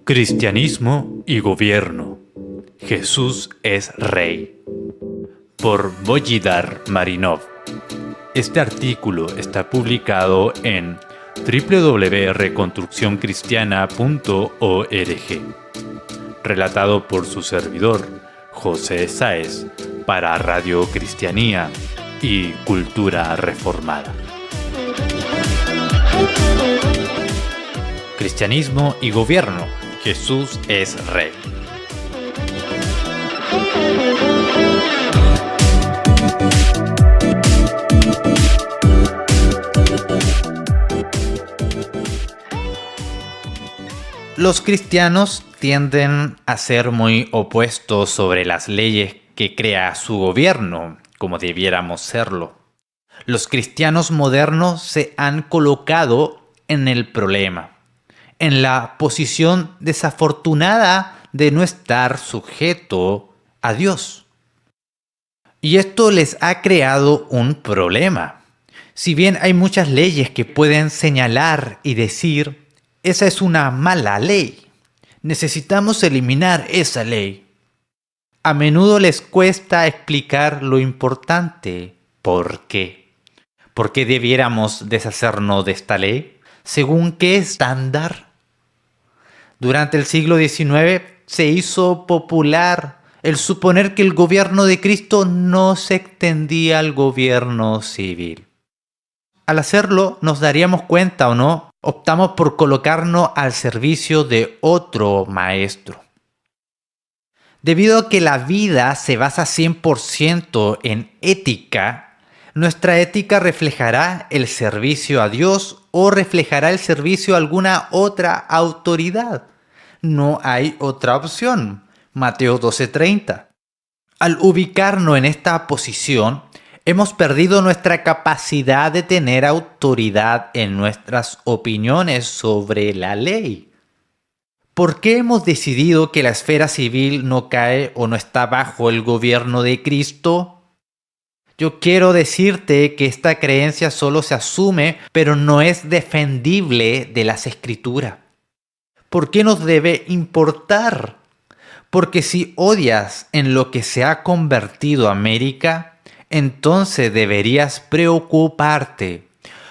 Cristianismo y gobierno. Jesús es Rey. Por Božidar Marinov. Este artículo está publicado en www.reconstruccioncristiana.org. Relatado por su servidor, José Sáez, para Radio Cristianía y Cultura Reformada. Cristianismo y gobierno. Jesús es Rey. Los cristianos tienden a ser muy opuestos sobre las leyes que crea su gobierno, como debiéramos serlo. Los cristianos modernos se han colocado en el problema, en la posición desafortunada de no estar sujeto a Dios. Y esto les ha creado un problema. Si bien hay muchas leyes que pueden señalar y decir, esa es una mala ley, necesitamos eliminar esa ley, a menudo les cuesta explicar lo importante. ¿Por qué? ¿Por qué debiéramos deshacernos de esta ley? ¿Según qué estándar? Durante el siglo XIX se hizo popular el suponer que el gobierno de Cristo no se extendía al gobierno civil. Al hacerlo, nos daríamos cuenta o no, optamos por colocarnos al servicio de otro maestro. Debido a que la vida se basa 100% en ética, nuestra ética reflejará el servicio a Dios o reflejará el servicio a alguna otra autoridad. No hay otra opción. Mateo 12:30. Al ubicarnos en esta posición, hemos perdido nuestra capacidad de tener autoridad en nuestras opiniones sobre la ley. ¿Por qué hemos decidido que la esfera civil no cae o no está bajo el gobierno de Cristo? Yo quiero decirte que esta creencia solo se asume, pero no es defendible de las Escrituras. ¿Por qué nos debe importar? Porque si odias en lo que se ha convertido América, entonces deberías preocuparte,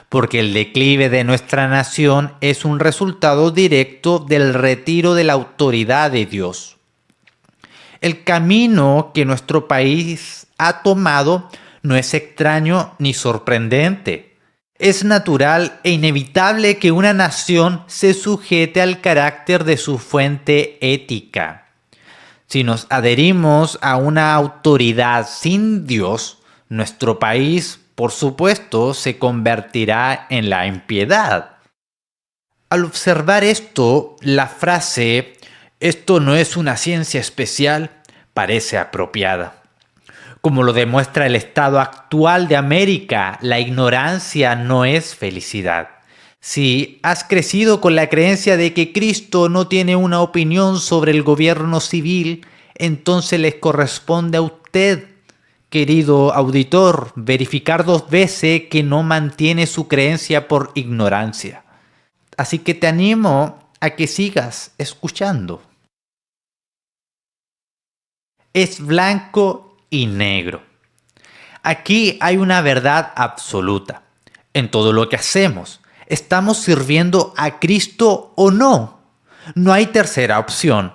porque el declive de nuestra nación es un resultado directo del retiro de la autoridad de Dios. El camino que nuestro país ha tomado no es extraño ni sorprendente. Es natural e inevitable que una nación se sujete al carácter de su fuente ética. Si nos adherimos a una autoridad sin Dios, nuestro país, por supuesto, se convertirá en la impiedad. Al observar esto, la frase «esto no es una ciencia especial» parece apropiada. Como lo demuestra el estado actual de América, la ignorancia no es felicidad. Si has crecido con la creencia de que Cristo no tiene una opinión sobre el gobierno civil, entonces les corresponde a usted, querido auditor, verificar 2 veces que no mantiene su creencia por ignorancia. Así que te animo a que sigas escuchando. Es blanco y negro. Aquí hay una verdad absoluta. En todo lo que hacemos, ¿estamos sirviendo a Cristo o no? No hay tercera opción.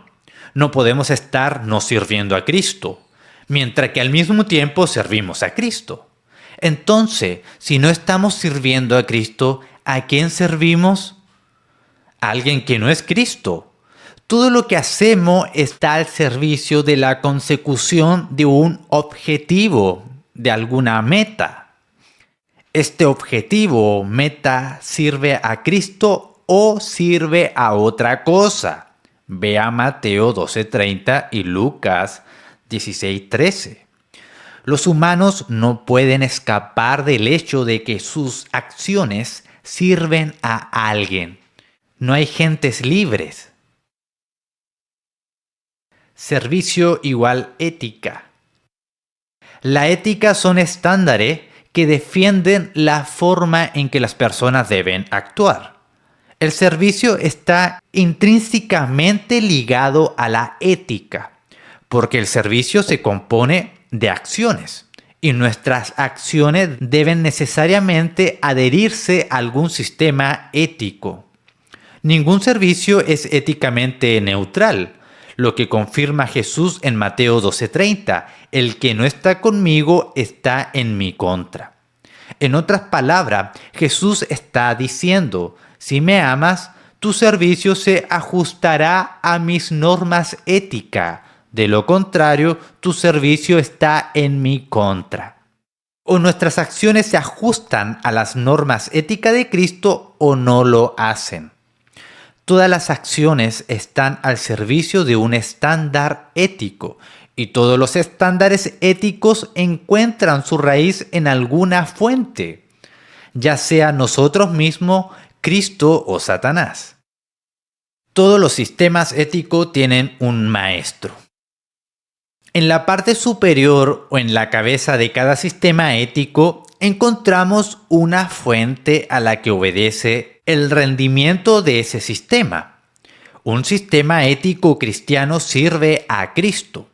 No podemos estar no sirviendo a Cristo, mientras que al mismo tiempo servimos a Cristo. Entonces, si no estamos sirviendo a Cristo, ¿a quién servimos? A alguien que no es Cristo. Todo lo que hacemos está al servicio de la consecución de un objetivo, de alguna meta. ¿Este objetivo o meta sirve a Cristo o sirve a otra cosa? Vea Mateo 12:30 y Lucas 16:13. Los humanos no pueden escapar del hecho de que sus acciones sirven a alguien. No hay gentes libres. Servicio igual ética. La ética son estándares que defienden la forma en que las personas deben actuar. El servicio está intrínsecamente ligado a la ética, porque el servicio se compone de acciones y nuestras acciones deben necesariamente adherirse a algún sistema ético. Ningún servicio es éticamente neutral, lo que confirma Jesús en Mateo 12:30, el que no está conmigo está en mi contra. En otras palabras, Jesús está diciendo, si me amas, tu servicio se ajustará a mis normas éticas. De lo contrario, tu servicio está en mi contra. O nuestras acciones se ajustan a las normas éticas de Cristo o no lo hacen. Todas las acciones están al servicio de un estándar ético y todos los estándares éticos encuentran su raíz en alguna fuente, ya sea nosotros mismos, Cristo o Satanás. Todos los sistemas éticos tienen un maestro. En la parte superior o en la cabeza de cada sistema ético encontramos una fuente a la que obedece el rendimiento de ese sistema. Un sistema ético cristiano sirve a Cristo.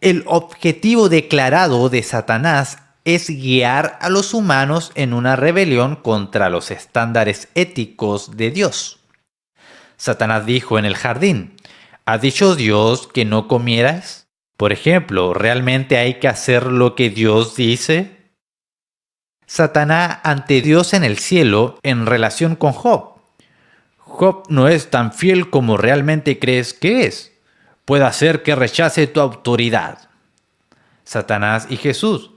El objetivo declarado de Satanás es guiar a los humanos en una rebelión contra los estándares éticos de Dios. Satanás dijo en el jardín, ¿ha dicho Dios que no comierais? Por ejemplo, ¿realmente hay que hacer lo que Dios dice? Satanás ante Dios en el cielo en relación con Job. Job no es tan fiel como realmente crees que es. Puede hacer que rechace tu autoridad. Satanás y Jesús.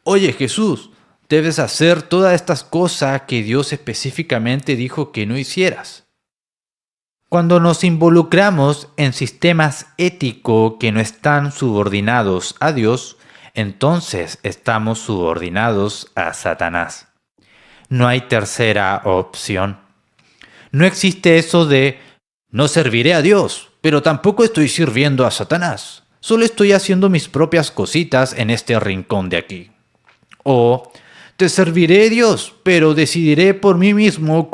Oye Jesús, debes hacer todas estas cosas que Dios específicamente dijo que no hicieras. Cuando nos involucramos en sistemas éticos que no están subordinados a Dios, entonces estamos subordinados a Satanás. No hay tercera opción. No existe eso de no serviré a Dios, pero tampoco estoy sirviendo a Satanás. Solo estoy haciendo mis propias cositas en este rincón de aquí. O te serviré, Dios, pero decidiré por mí mismo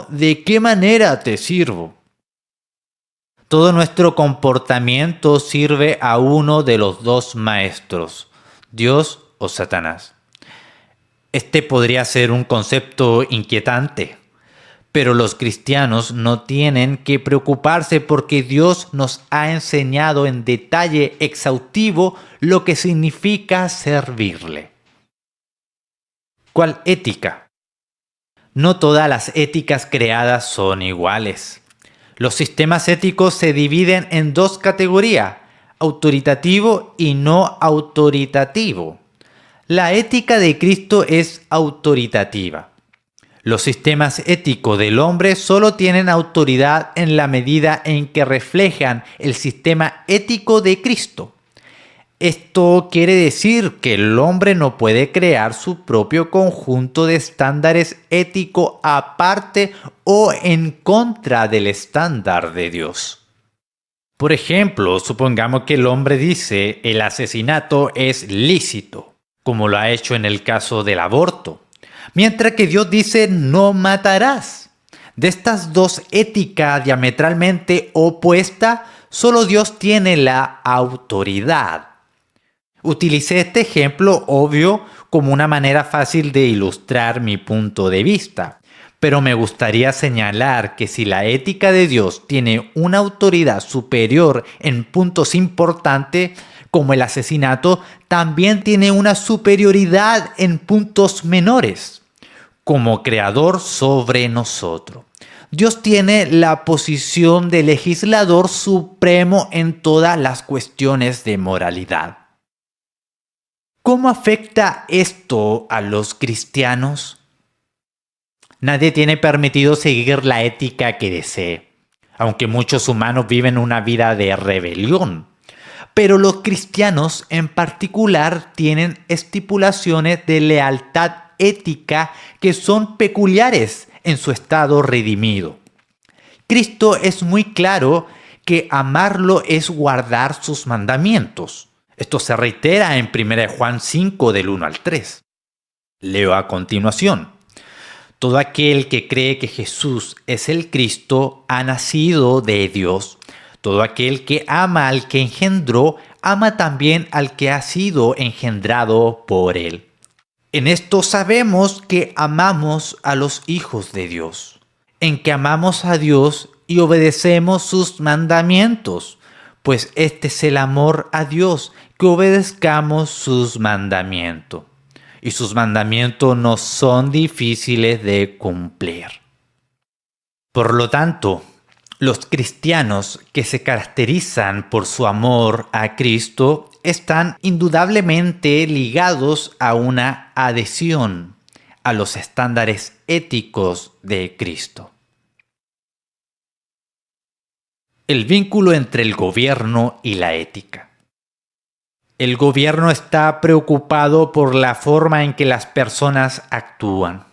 de qué manera te sirvo. Todo nuestro comportamiento sirve a uno de los dos maestros, Dios o Satanás. Este podría ser un concepto inquietante, pero los cristianos no tienen que preocuparse porque Dios nos ha enseñado en detalle exhaustivo lo que significa servirle. ¿Cuál ética? No todas las éticas creadas son iguales. Los sistemas éticos se dividen en dos categorías, autoritativo y no autoritativo. La ética de Cristo es autoritativa. Los sistemas éticos del hombre solo tienen autoridad en la medida en que reflejan el sistema ético de Cristo. Esto quiere decir que el hombre no puede crear su propio conjunto de estándares éticos aparte o en contra del estándar de Dios. Por ejemplo, supongamos que el hombre dice el asesinato es lícito, como lo ha hecho en el caso del aborto, mientras que Dios dice no matarás. De estas dos éticas diametralmente opuestas, solo Dios tiene la autoridad. Utilicé este ejemplo obvio como una manera fácil de ilustrar mi punto de vista, pero me gustaría señalar que si la ética de Dios tiene una autoridad superior en puntos importantes, como el asesinato, también tiene una superioridad en puntos menores, como creador sobre nosotros. Dios tiene la posición de legislador supremo en todas las cuestiones de moralidad. ¿Cómo afecta esto a los cristianos? Nadie tiene permitido seguir la ética que desee, aunque muchos humanos viven una vida de rebelión. Pero los cristianos en particular tienen estipulaciones de lealtad ética que son peculiares en su estado redimido. Cristo es muy claro que amarlo es guardar sus mandamientos. Esto se reitera en 1 Juan 5 del 1 al 3. Leo a continuación. Todo aquel que cree que Jesús es el Cristo ha nacido de Dios. Todo aquel que ama al que engendró, ama también al que ha sido engendrado por él. En esto sabemos que amamos a los hijos de Dios, en que amamos a Dios y obedecemos sus mandamientos, pues este es el amor a Dios, que obedezcamos sus mandamientos. Y sus mandamientos no son difíciles de cumplir. Por lo tanto, los cristianos que se caracterizan por su amor a Cristo están indudablemente ligados a una adhesión a los estándares éticos de Cristo. El vínculo entre el gobierno y la ética. El gobierno está preocupado por la forma en que las personas actúan.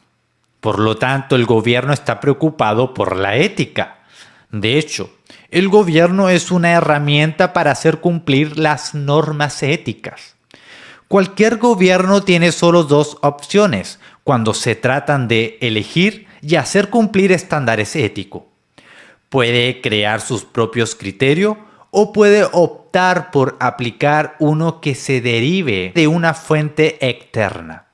Por lo tanto, el gobierno está preocupado por la ética. De hecho, el gobierno es una herramienta para hacer cumplir las normas éticas. Cualquier gobierno tiene solo dos opciones cuando se tratan de elegir y hacer cumplir estándares éticos. Puede crear sus propios criterios o puede optar por aplicar uno que se derive de una fuente externa.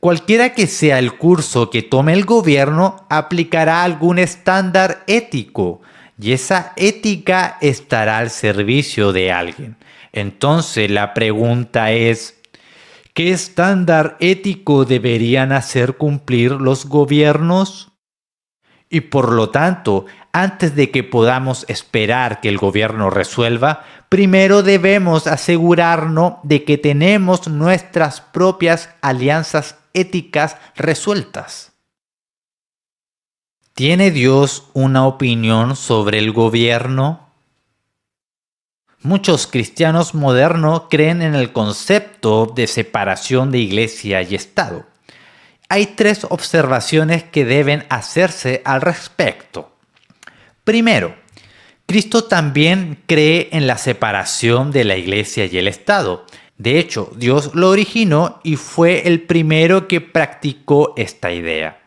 Cualquiera que sea el curso que tome el gobierno, aplicará algún estándar ético y esa ética estará al servicio de alguien. Entonces la pregunta es, ¿qué estándar ético deberían hacer cumplir los gobiernos? Y por lo tanto, antes de que podamos esperar que el gobierno resuelva, primero debemos asegurarnos de que tenemos nuestras propias alianzas éticas resueltas. ¿Tiene Dios una opinión sobre el gobierno? Muchos cristianos modernos creen en el concepto de separación de iglesia y Estado. Hay tres observaciones que deben hacerse al respecto. Primero, Cristo también cree en la separación de la iglesia y el Estado. De hecho, Dios lo originó y fue el primero que practicó esta idea.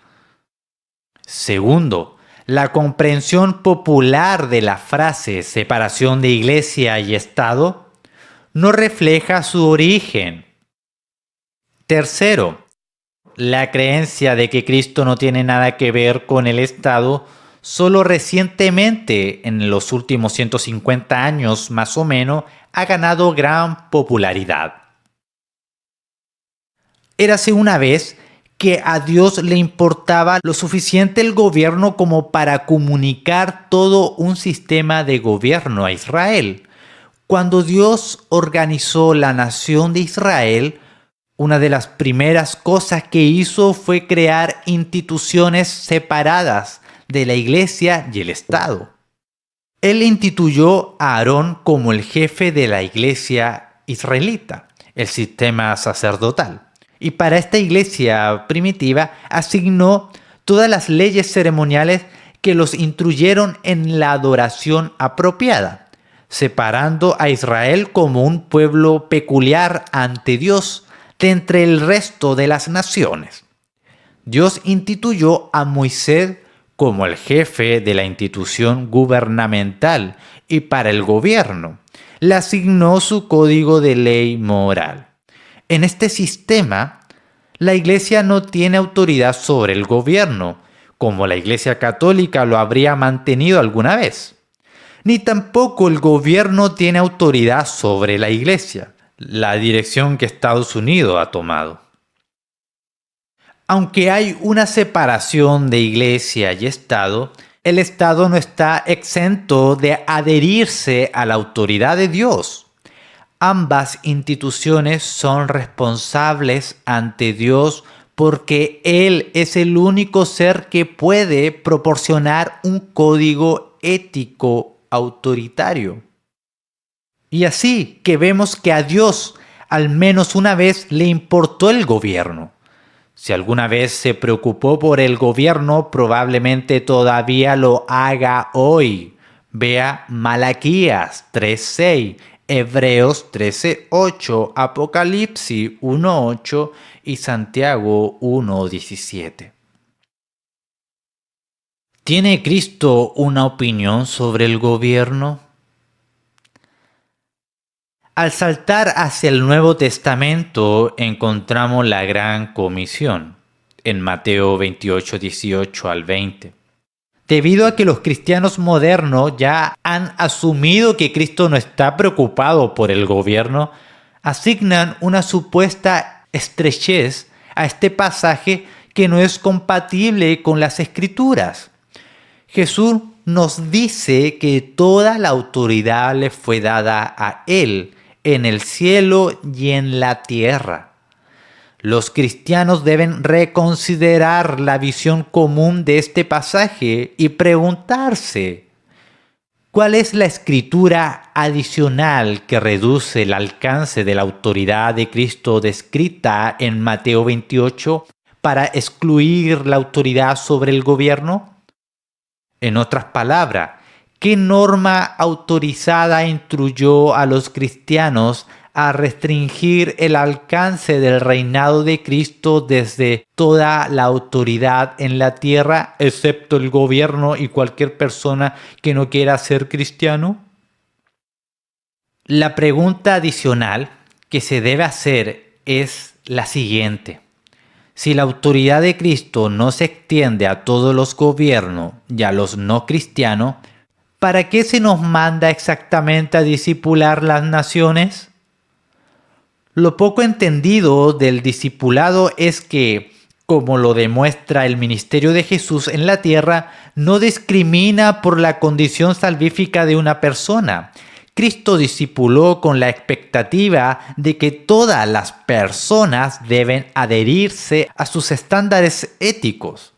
Segundo, la comprensión popular de la frase separación de iglesia y Estado no refleja su origen. Tercero, la creencia de que Cristo no tiene nada que ver con el Estado solo recientemente, en los últimos 150 años más o menos, ha ganado gran popularidad. Érase una vez que a Dios le importaba lo suficiente el gobierno como para comunicar todo un sistema de gobierno a Israel. Cuando Dios organizó la nación de Israel, una de las primeras cosas que hizo fue crear instituciones separadas de la iglesia y el Estado. Él instituyó a Aarón como el jefe de la iglesia israelita, el sistema sacerdotal. Y para esta iglesia primitiva asignó todas las leyes ceremoniales que los instruyeron en la adoración apropiada, separando a Israel como un pueblo peculiar ante Dios de entre el resto de las naciones. Dios instituyó a Moisés como el jefe de la institución gubernamental y para el gobierno. Le asignó su código de ley moral. En este sistema, la Iglesia no tiene autoridad sobre el gobierno, como la Iglesia Católica lo habría mantenido alguna vez. Ni tampoco el gobierno tiene autoridad sobre la Iglesia, la dirección que Estados Unidos ha tomado. Aunque hay una separación de Iglesia y Estado, el Estado no está exento de adherirse a la autoridad de Dios. Ambas instituciones son responsables ante Dios porque Él es el único ser que puede proporcionar un código ético autoritario. Y así que vemos que a Dios al menos una vez le importó el gobierno. Si alguna vez se preocupó por el gobierno, probablemente todavía lo haga hoy. Vea Malaquías 3:6, Hebreos 13:8, Apocalipsis 1:8 y Santiago 1:17. ¿Tiene Cristo una opinión sobre el gobierno? Al saltar hacia el Nuevo Testamento encontramos la Gran Comisión en Mateo 28:18 al 20. Debido a que los cristianos modernos ya han asumido que Cristo no está preocupado por el gobierno, asignan una supuesta estrechez a este pasaje que no es compatible con las Escrituras. Jesús nos dice que toda la autoridad le fue dada a Él en el cielo y en la tierra. Los cristianos deben reconsiderar la visión común de este pasaje y preguntarse, ¿cuál es la escritura adicional que reduce el alcance de la autoridad de Cristo descrita en Mateo 28 para excluir la autoridad sobre el gobierno? En otras palabras, ¿qué norma autorizada instruyó a los cristianos a restringir el alcance del reinado de Cristo desde toda la autoridad en la tierra, excepto el gobierno y cualquier persona que no quiera ser cristiano? La pregunta adicional que se debe hacer es la siguiente. Si la autoridad de Cristo no se extiende a todos los gobiernos y a los no cristianos, ¿para qué se nos manda exactamente a discipular las naciones? Lo poco entendido del discipulado es que, como lo demuestra el ministerio de Jesús en la tierra, no discrimina por la condición salvífica de una persona. Cristo discipuló con la expectativa de que todas las personas deben adherirse a sus estándares éticos.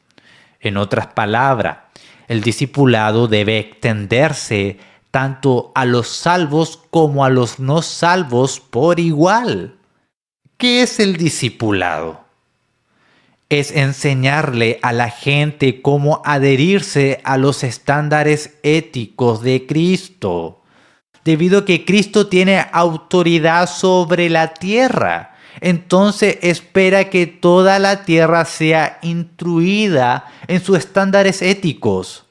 En otras palabras, el discipulado debe extenderse tanto a los salvos como a los no salvos por igual. ¿Qué es el discipulado? Es enseñarle a la gente cómo adherirse a los estándares éticos de Cristo, debido a que Cristo tiene autoridad sobre la tierra. Entonces espera que toda la tierra sea instruida en sus estándares éticos.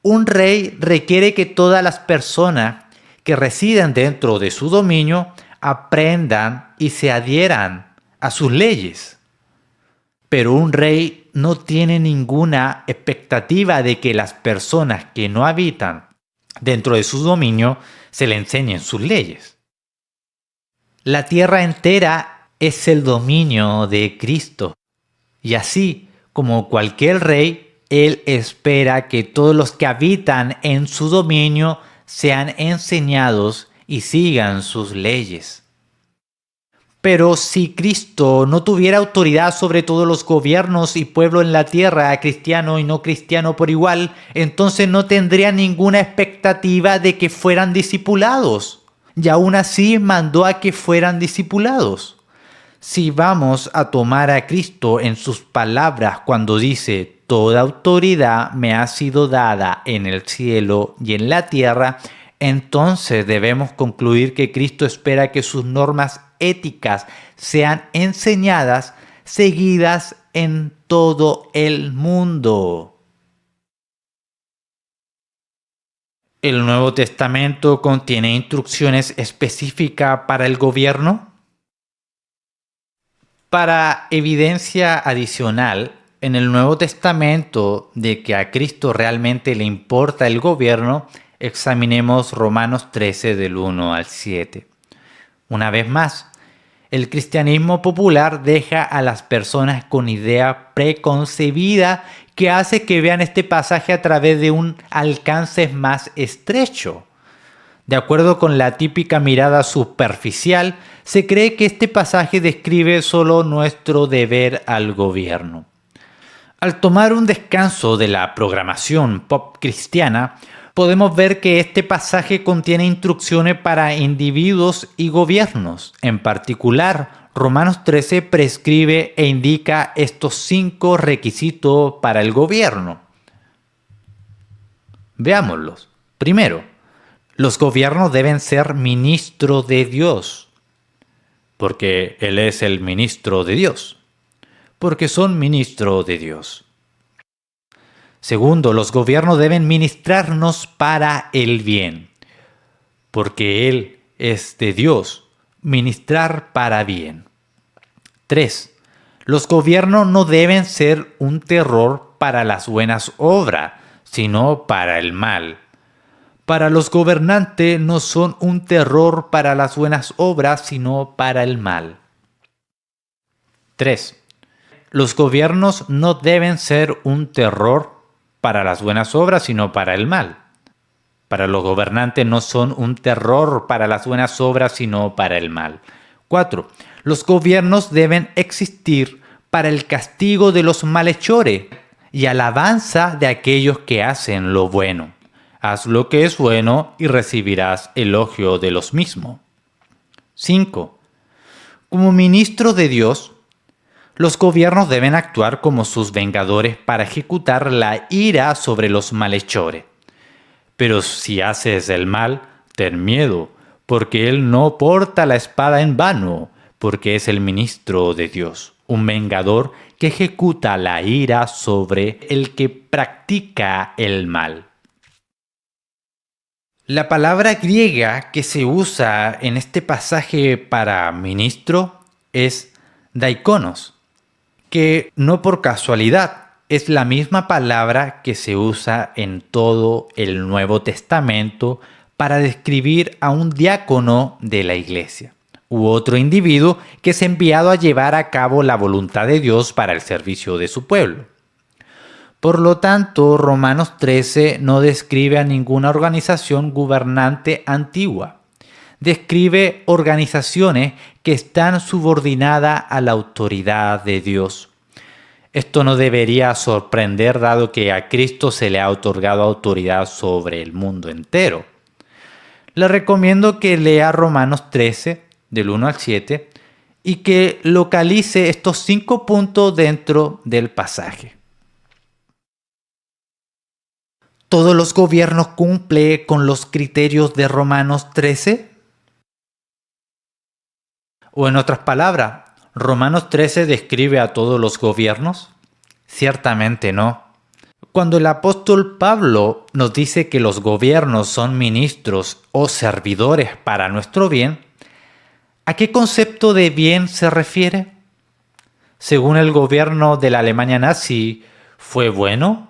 Un rey requiere que todas las personas que residen dentro de su dominio aprendan y se adhieran a sus leyes. Pero un rey no tiene ninguna expectativa de que las personas que no habitan dentro de su dominio se le enseñen sus leyes. La tierra entera es el dominio de Cristo. Y así como cualquier rey, Él espera que todos los que habitan en su dominio sean enseñados y sigan sus leyes. Pero si Cristo no tuviera autoridad sobre todos los gobiernos y pueblo en la tierra, cristiano y no cristiano por igual, entonces no tendría ninguna expectativa de que fueran discipulados. Y aún así mandó a que fueran discipulados. Si vamos a tomar a Cristo en sus palabras cuando dice, toda autoridad me ha sido dada en el cielo y en la tierra, entonces debemos concluir que Cristo espera que sus normas éticas sean enseñadas, seguidas en todo el mundo. ¿El Nuevo Testamento contiene instrucciones específicas para el gobierno? Para evidencia adicional, en el Nuevo Testamento de que a Cristo realmente le importa el gobierno, examinemos Romanos 13 del 1 al 7. Una vez más, el cristianismo popular deja a las personas con idea preconcebida que hace que vean este pasaje a través de un alcance más estrecho. De acuerdo con la típica mirada superficial, se cree que este pasaje describe solo nuestro deber al gobierno. Al tomar un descanso de la programación pop cristiana, podemos ver que este pasaje contiene instrucciones para individuos y gobiernos. En particular, Romanos 13 prescribe e indica estos 5 requisitos para el gobierno. Veámoslos. Primero, Los gobiernos deben ser ministros de Dios, porque Él es el ministro de Dios, porque son ministros de Dios. Segundo, los gobiernos deben ministrarnos para el bien, porque Él es de Dios, ministrar para bien. 3. Los gobiernos no deben ser un terror para las buenas obras, sino para el mal. Para los gobernantes no son un terror para las buenas obras, sino para el mal. 3. Los gobiernos no deben ser un terror para las buenas obras, sino para el mal. Para los gobernantes no son un terror para las buenas obras, sino para el mal. 4. Los gobiernos deben existir para el castigo de los malhechores y alabanza de aquellos que hacen lo bueno. Haz lo que es bueno y recibirás elogio de los mismos. 5. Como ministros de Dios, los gobiernos deben actuar como sus vengadores para ejecutar la ira sobre los malhechores. Pero si haces el mal, ten miedo, porque Él no porta la espada en vano, porque es el ministro de Dios, un vengador que ejecuta la ira sobre el que practica el mal. La palabra griega que se usa en este pasaje para ministro es daikonos, que no por casualidad es la misma palabra que se usa en todo el Nuevo Testamento para describir a un diácono de la iglesia u otro individuo que es enviado a llevar a cabo la voluntad de Dios para el servicio de su pueblo. Por lo tanto, Romanos 13 no describe a ninguna organización gubernante antigua. Describe organizaciones que están subordinadas a la autoridad de Dios. Esto no debería sorprender dado que a Cristo se le ha otorgado autoridad sobre el mundo entero. Le recomiendo que lea Romanos 13, del 1 al 7, y que localice estos 5 puntos dentro del pasaje. ¿Todos los gobiernos cumplen con los criterios de Romanos 13? O en otras palabras, ¿Romanos 13 describe a todos los gobiernos? Ciertamente no. Cuando el apóstol Pablo nos dice que los gobiernos son ministros o servidores para nuestro bien, ¿a qué concepto de bien se refiere? Según el gobierno de la Alemania nazi, ¿fue bueno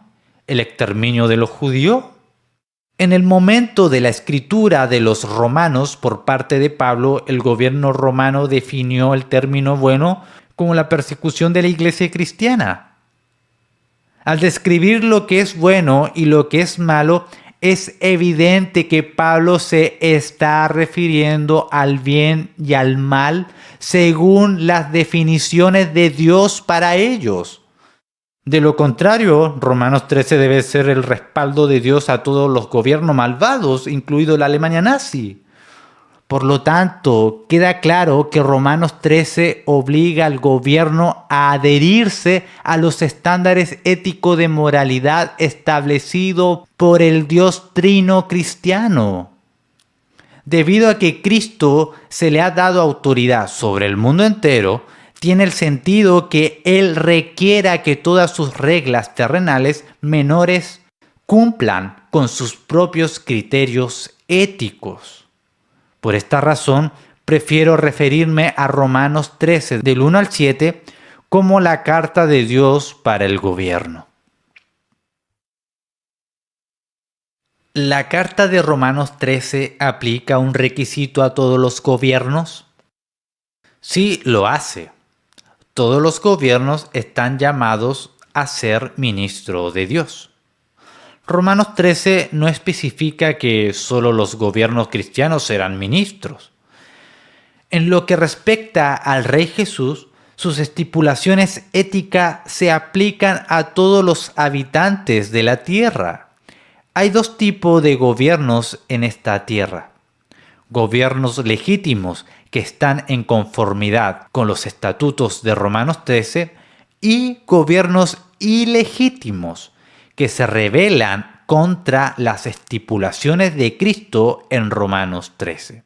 el exterminio de los judíos? En el momento de la escritura de los romanos por parte de Pablo, el gobierno romano definió el término bueno como la persecución de la iglesia cristiana. Al describir lo que es bueno y lo que es malo, es evidente que Pablo se está refiriendo al bien y al mal según las definiciones de Dios para ellos. De lo contrario, Romanos 13 debe ser el respaldo de Dios a todos los gobiernos malvados, incluido la Alemania nazi. Por lo tanto, queda claro que Romanos 13 obliga al gobierno a adherirse a los estándares éticos de moralidad establecidos por el Dios trino cristiano. Debido a que Cristo se le ha dado autoridad sobre el mundo entero, tiene el sentido que Él requiera que todas sus reglas terrenales menores cumplan con sus propios criterios éticos. Por esta razón, prefiero referirme a Romanos 13, del 1 al 7, como la carta de Dios para el gobierno. ¿La carta de Romanos 13 aplica un requisito a todos los gobiernos? Sí, lo hace. Todos los gobiernos están llamados a ser ministro de Dios. Romanos 13 no especifica que solo los gobiernos cristianos serán ministros. En lo que respecta al Rey Jesús, sus estipulaciones éticas se aplican a todos los habitantes de la tierra. Hay 2 tipos de gobiernos en esta tierra. Gobiernos legítimos que están en conformidad con los estatutos de Romanos 13 y gobiernos ilegítimos que se rebelan contra las estipulaciones de Cristo en Romanos 13.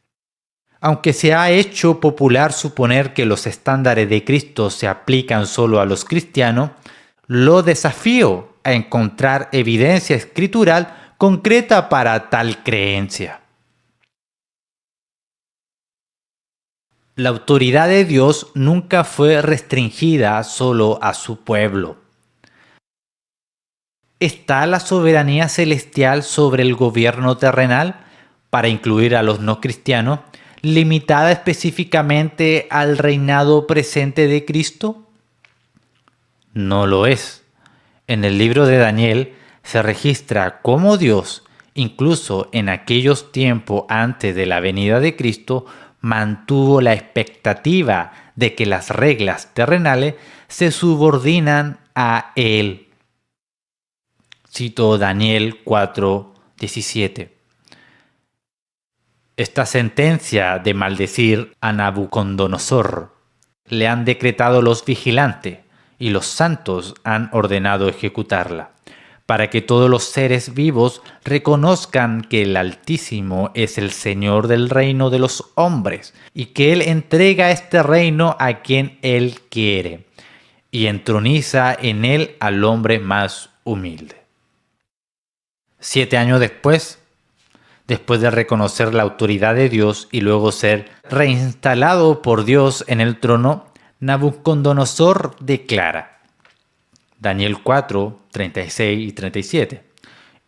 Aunque se ha hecho popular suponer que los estándares de Cristo se aplican solo a los cristianos, lo desafío a encontrar evidencia escritural concreta para tal creencia. La autoridad de Dios nunca fue restringida solo a su pueblo. ¿Está la soberanía celestial sobre el gobierno terrenal, para incluir a los no cristianos, limitada específicamente al reinado presente de Cristo? No lo es. En el libro de Daniel se registra cómo Dios, incluso en aquellos tiempos antes de la venida de Cristo, mantuvo la expectativa de que las reglas terrenales se subordinan a Él. Cito Daniel 4:17. Esta sentencia de maldecir a Nabucodonosor le han decretado los vigilantes, y los santos han ordenado ejecutarla, para que todos los seres vivos reconozcan que el Altísimo es el Señor del reino de los hombres, y que Él entrega este reino a quien Él quiere, y entroniza en él al hombre más humilde. 7 años después de reconocer la autoridad de Dios y luego ser reinstalado por Dios en el trono, Nabucodonosor declara, Daniel 4, 36 y 37,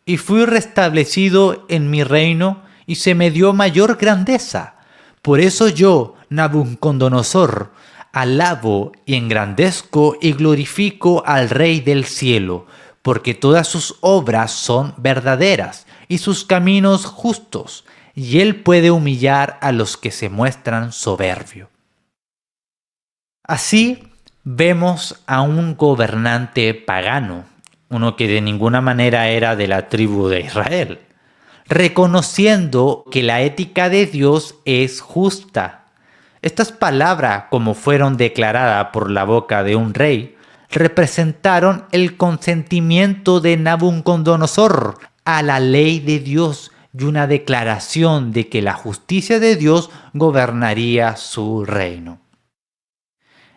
«Y fui restablecido en mi reino y se me dio mayor grandeza. Por eso yo, Nabucodonosor, alabo y engrandezco y glorifico al Rey del cielo, porque todas sus obras son verdaderas y sus caminos justos, y él puede humillar a los que se muestran soberbios». Así vemos a un gobernante pagano, uno que de ninguna manera era de la tribu de Israel, reconociendo que la ética de Dios es justa. Estas palabras, como fueron declaradas por la boca de un rey, representaron el consentimiento de Nabucodonosor a la ley de Dios y una declaración de que la justicia de Dios gobernaría su reino.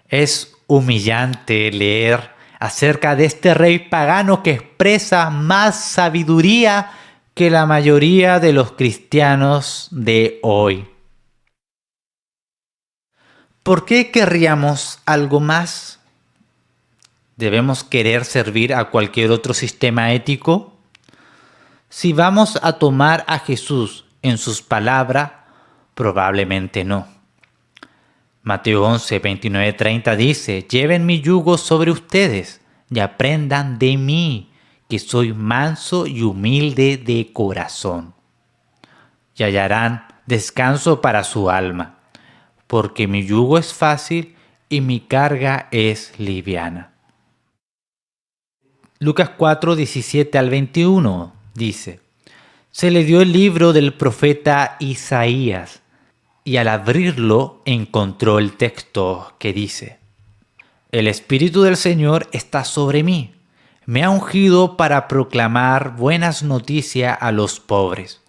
Es humillante leer acerca de este rey pagano que expresa más sabiduría que la mayoría de los cristianos de hoy. ¿Por qué querríamos algo más? ¿Debemos querer servir a cualquier otro sistema ético? Si vamos a tomar a Jesús en sus palabras, probablemente no. Mateo 11, 29, 30 dice, «Lleven mi yugo sobre ustedes y aprendan de mí, que soy manso y humilde de corazón, y hallarán descanso para su alma, porque mi yugo es fácil y mi carga es liviana». Lucas 4, 17 al 21 dice, «Se le dio el libro del profeta Isaías, y al abrirlo encontró el texto que dice, «El Espíritu del Señor está sobre mí, me ha ungido para proclamar buenas noticias a los pobres.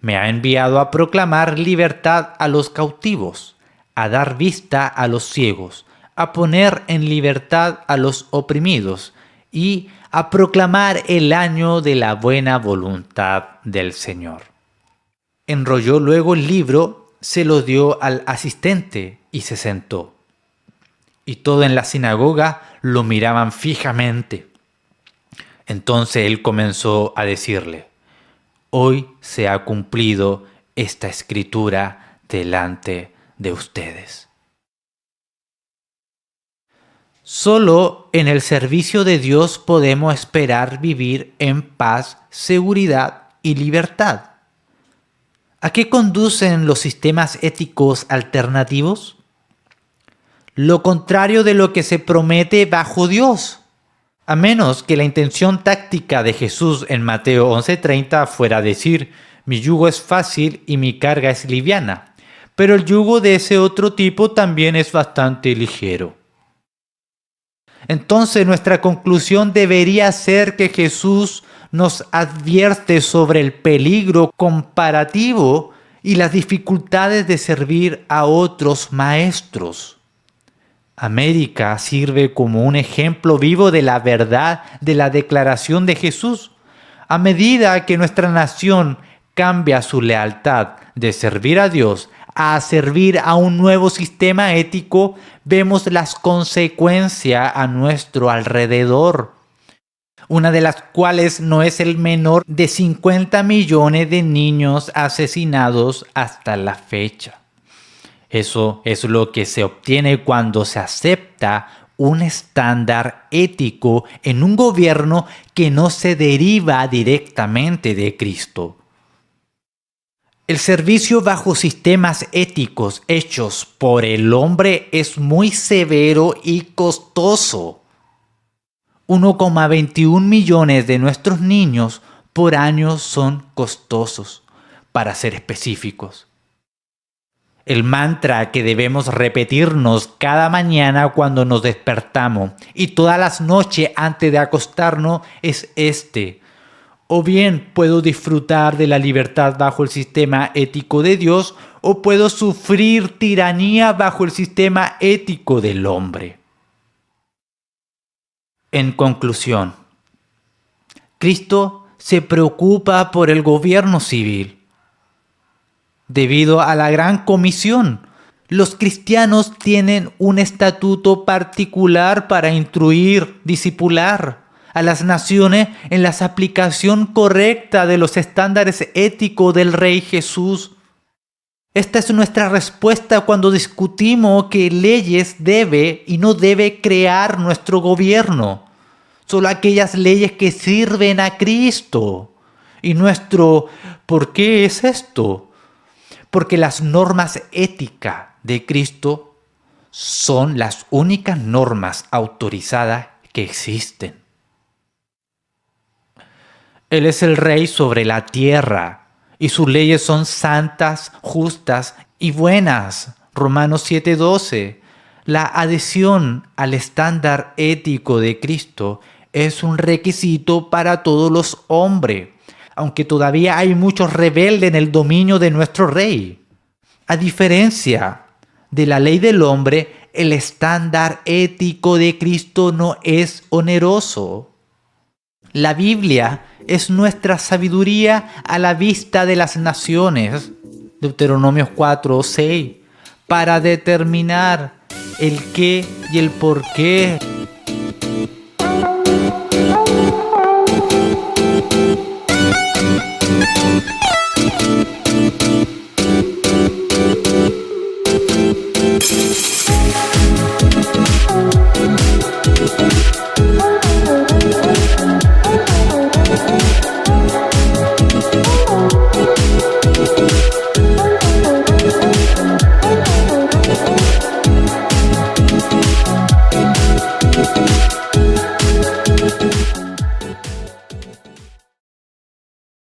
Me ha enviado a proclamar libertad a los cautivos, a dar vista a los ciegos, a poner en libertad a los oprimidos y a proclamar el año de la buena voluntad del Señor». Enrolló luego el libro, se lo dio al asistente y se sentó. Y todos en la sinagoga lo miraban fijamente. Entonces él comenzó a decirle, «Hoy se ha cumplido esta escritura delante de ustedes». Solo en el servicio de Dios podemos esperar vivir en paz, seguridad y libertad. ¿A qué conducen los sistemas éticos alternativos? Lo contrario de lo que se promete bajo Dios. A menos que la intención táctica de Jesús en Mateo 11:30 fuera decir, «Mi yugo es fácil y mi carga es liviana», pero el yugo de ese otro tipo también es bastante ligero. Entonces nuestra conclusión debería ser que Jesús nos advierte sobre el peligro comparativo y las dificultades de servir a otros maestros. América sirve como un ejemplo vivo de la verdad de la declaración de Jesús. A medida que nuestra nación cambia su lealtad de servir a Dios a servir a un nuevo sistema ético, vemos las consecuencias a nuestro alrededor, una de las cuales no es el menor de 50 millones de niños asesinados hasta la fecha. Eso es lo que se obtiene cuando se acepta un estándar ético en un gobierno que no se deriva directamente de Cristo. El servicio bajo sistemas éticos hechos por el hombre es muy severo y costoso. 1,21 millones de nuestros niños por año son costosos, para ser específicos. El mantra que debemos repetirnos cada mañana cuando nos despertamos y todas las noches antes de acostarnos es este: o bien puedo disfrutar de la libertad bajo el sistema ético de Dios, o puedo sufrir tiranía bajo el sistema ético del hombre. En conclusión, Cristo se preocupa por el gobierno civil. Debido a la Gran Comisión, los cristianos tienen un estatuto particular para instruir, discipular a las naciones en la aplicación correcta de los estándares éticos del Rey Jesús. Esta es nuestra respuesta cuando discutimos qué leyes debe y no debe crear nuestro gobierno. Solo aquellas leyes que sirven a Cristo. Y nuestro ¿por qué es esto? Porque las normas éticas de Cristo son las únicas normas autorizadas que existen. Él es el Rey sobre la tierra y sus leyes son santas, justas y buenas. Romanos 7:12. La adhesión al estándar ético de Cristo es un requisito para todos los hombres, aunque todavía hay muchos rebeldes en el dominio de nuestro Rey. A diferencia de la ley del hombre, el estándar ético de Cristo no es oneroso. La Biblia es nuestra sabiduría a la vista de las naciones, Deuteronomio 4:6, para determinar el qué y el por qué.